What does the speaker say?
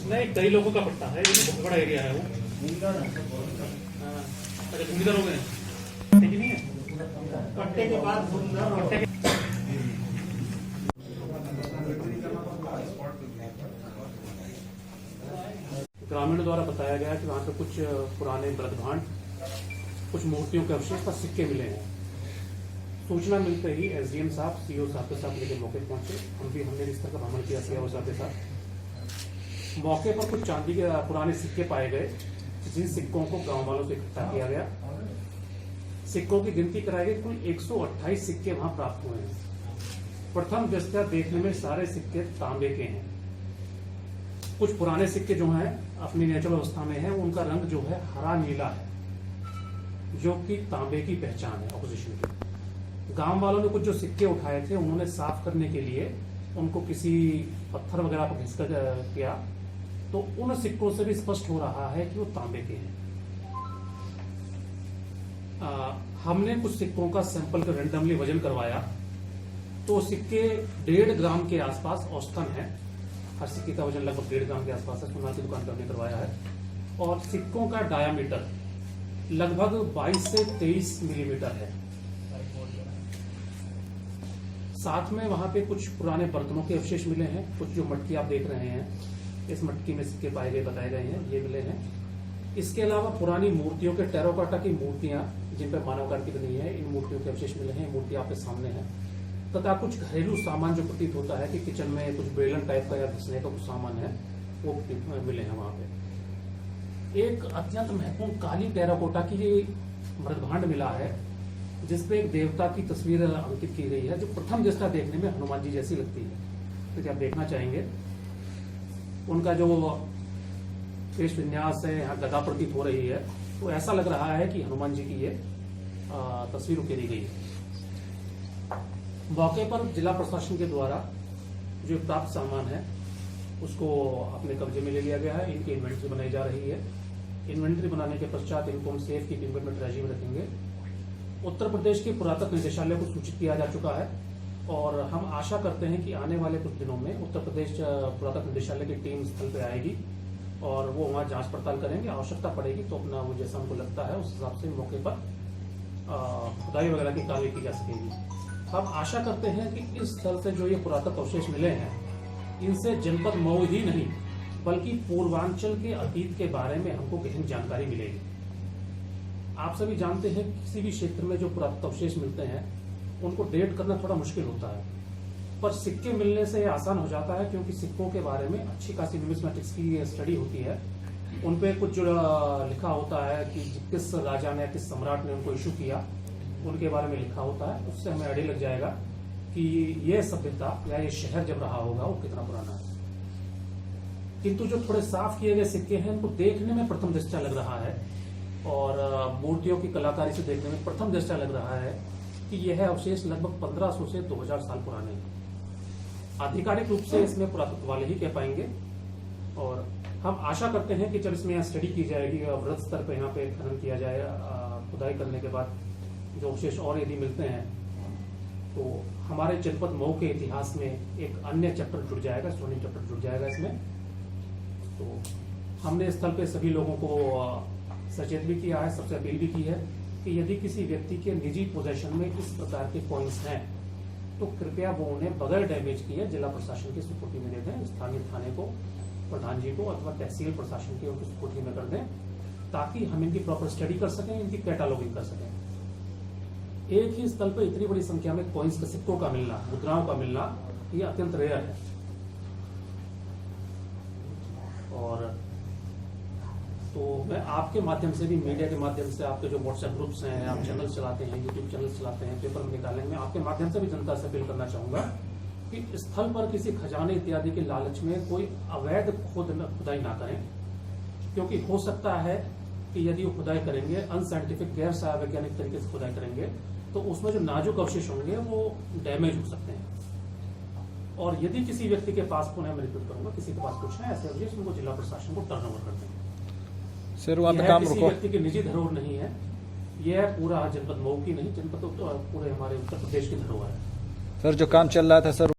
नहीं, कई लोगों का पड़ता है, ये बहुत बड़ा एरिया है वो। अच्छा, भूमिधर हो गए ठीक नहीं है पट्टे के बाद पट्टे ग्रामीण द्वारा बताया गया कि वहां पे कुछ पुराने ब्रजभांड, कुछ मूर्तियों के अवशेष पर सिक्के मिले हैं। सूचना मिलते ही एसडीएम साहब, सीओ साहब के साथ लेकर मौके पहुंचे। हमने इस तरह का भ्रमण किया सीओ साहब के साथ। मौके पर कुछ चांदी के पुराने सिक्के पाए गए, जिन सिक्कों को गांव वालों से इकट्ठा किया गया। सिक्कों की गिनती कराई गई, कुल 128 सिक्के वहां प्राप्त हुए हैं। प्रथम दृष्टया देखने में सारे सिक्के तांबे के हैं। कुछ पुराने सिक्के जो हैं अपनी नेचुरल अवस्था में हैं, उनका रंग जो है हरा नीला है, जो कि तांबे की पहचान है ऑपोजिशन की। गांव वालों ने कुछ जो सिक्के उठाए थे, उन्होंने साफ करने के लिए उनको किसी पत्थर वगैरह पर घिसकर किया, तो उन सिक्कों से भी स्पष्ट हो रहा है कि वो तांबे के हैं। हमने कुछ सिक्कों का सैंपल का रेंडमली वजन करवाया, तो सिक्के 1.5 ग्राम के आसपास औसतन है। हर सिक्के का वजन लगभग 1.5 ग्राम के आसपास है। सोनार की दुकान पर हमने करवाया है। और सिक्कों का डायामीटर लगभग 22 से 23 मिलीमीटर है। साथ में वहां पे कुछ पुराने बर्तनों के अवशेष मिले हैं। कुछ जो मटकी आप देख रहे हैं, इस मटकी में सिक्के पाए गए बताए गए हैं, ये मिले हैं। इसके अलावा पुरानी मूर्तियों के टेराकोटा की मूर्तियां जिन पर मानवकार की बनी है, इन मूर्तियों के अवशेष मिले हैं। मूर्ति आपके सामने है। तथा कुछ घरेलू सामान जो प्रतीत होता है कि किचन में कुछ बेलन टाइप का या घिसने का कुछ सामान है, वो मिले हैं वहां पे। एक अत्यंत महत्वपूर्ण काली टेराकोटा की मृदभांड मिला है, जिसपे एक देवता की तस्वीर अंकित की गई है, जो प्रथम दृष्टया देखने में हनुमान जी जैसी लगती है। तो आप देखना चाहेंगे, उनका जो केश विन्यास है, यहाँ गदा प्रतीत हो रही है, तो ऐसा लग रहा है कि हनुमान जी की ये तस्वीर उकेरी गई है। मौके पर जिला प्रशासन के द्वारा जो प्राप्त सामान है, उसको अपने कब्जे में ले लिया गया है। इनकी इन्वेंट्री बनाई जा रही है। इन्वेंट्री बनाने के पश्चात इनको हम सेफ कीपिंग में ट्रेजरी में रखेंगे। उत्तर प्रदेश के पुरातत्व निदेशालय को सूचित किया जा चुका है, और हम आशा करते हैं कि आने वाले कुछ दिनों में उत्तर प्रदेश पुरातत्व निदेशालय की टीम स्थल पर आएगी और वो वहां जांच पड़ताल करेंगे। आवश्यकता पड़ेगी तो अपना वो जैसा हमको लगता है उस हिसाब से मौके पर खुदाई वगैरह की कार्रवाई की जा सकेगी। हम आशा करते हैं कि इस स्थल से जो ये पुरातत्व अवशेष मिले हैं, इनसे जनपद मऊ ही नहीं बल्कि पूर्वांचल के अतीत के बारे में हमको गहन जानकारी मिलेगी। आप सभी जानते हैं किसी भी क्षेत्र में जो पुरातत्व अवशेष मिलते हैं, उनको डेट करना थोड़ा मुश्किल होता है, पर सिक्के मिलने से आसान हो जाता है, क्योंकि सिक्कों के बारे में अच्छी खासी न्यूमिस्मेटिक्स की स्टडी होती है। उनपे कुछ जो लिखा होता है कि किस राजा ने, किस सम्राट ने उनको इशू किया, उनके बारे में लिखा होता है। उससे हमें आइडिया लग जाएगा कि यह सभ्यता या ये शहर जब रहा होगा वो कितना पुराना है। किंतु जो थोड़े साफ किए गए सिक्के हैं, उनको देखने में प्रथम दृष्टया लग रहा है, और मूर्तियों की कलाकारी से देखने में प्रथम दृष्टया लग रहा है कि यह अवशेष लगभग 1500 से 2000 साल पुराने हैं। आधिकारिक रूप से इसमें पुरातत्व वाले ही कह पाएंगे, और हम आशा करते हैं कि जब इसमें यहाँ स्टडी की जाएगी और वृहद स्तर पर यहाँ पे खनन किया जाएगा, खुदाई करने के बाद जो अवशेष और यदि मिलते हैं, तो हमारे जनपद मऊ के इतिहास में एक अन्य चैप्टर जुड़ जाएगा, स्वर्णिम चैप्टर जुड़ जाएगा इसमें। तो हमने स्थल पे सभी लोगों को सचेत भी किया है, सबसे अपील भी की है कि यदि किसी व्यक्ति के निजी पोजेशन में इस प्रकार के कॉइन्स हैं, तो कृपया वो उन्हें बगैर डैमेज किए जिला प्रशासन की सुपुर्दी में दे दें, स्थानीय थाने को, प्रधान जी को अथवा तहसील प्रशासन की उनकी सुपुर्दी में कर दें, ताकि हम इनकी प्रॉपर स्टडी कर सकें, इनकी कैटालॉगिंग कर सकें। एक ही स्थल पर इतनी बड़ी संख्या में कॉइन्स का, सिक्कों का मिलना, मुद्राओं का मिलना, ये अत्यंत रेयर है। और तो मैं आपके माध्यम से भी, मीडिया के माध्यम से, आपके जो व्हाट्सएप ग्रुप्स हैं, आप चैनल चलाते हैं, यूट्यूब चैनल चलाते हैं, पेपर में निकालेंगे, मैं आपके माध्यम से भी जनता से अपील करना चाहूंगा कि स्थल पर किसी खजाने इत्यादि के लालच में कोई अवैध खुदाई ना करें, क्योंकि हो सकता है कि यदि वो खुदाई करेंगे, अनसाइंटिफिक, गैर वैज्ञानिक तरीके से खुदाई करेंगे, तो उसमें जो नाजुक अवशेष होंगे वो डैमेज हो सकते हैं। और यदि किसी व्यक्ति के पास, पुनः मैं रिपीट करूंगा, किसी के पास कुछ है ऐसे अवशेष, उनको जिला प्रशासन को टर्न ओवर कर दें। शुरुआत काम किसी रुको। व्यक्ति की निजी धरोहर नहीं है, ये है पूरा जनपद मऊ की नहीं, जनपद तो पूरे हमारे उत्तर प्रदेश की धरोहर है। सर जो काम चल रहा था सर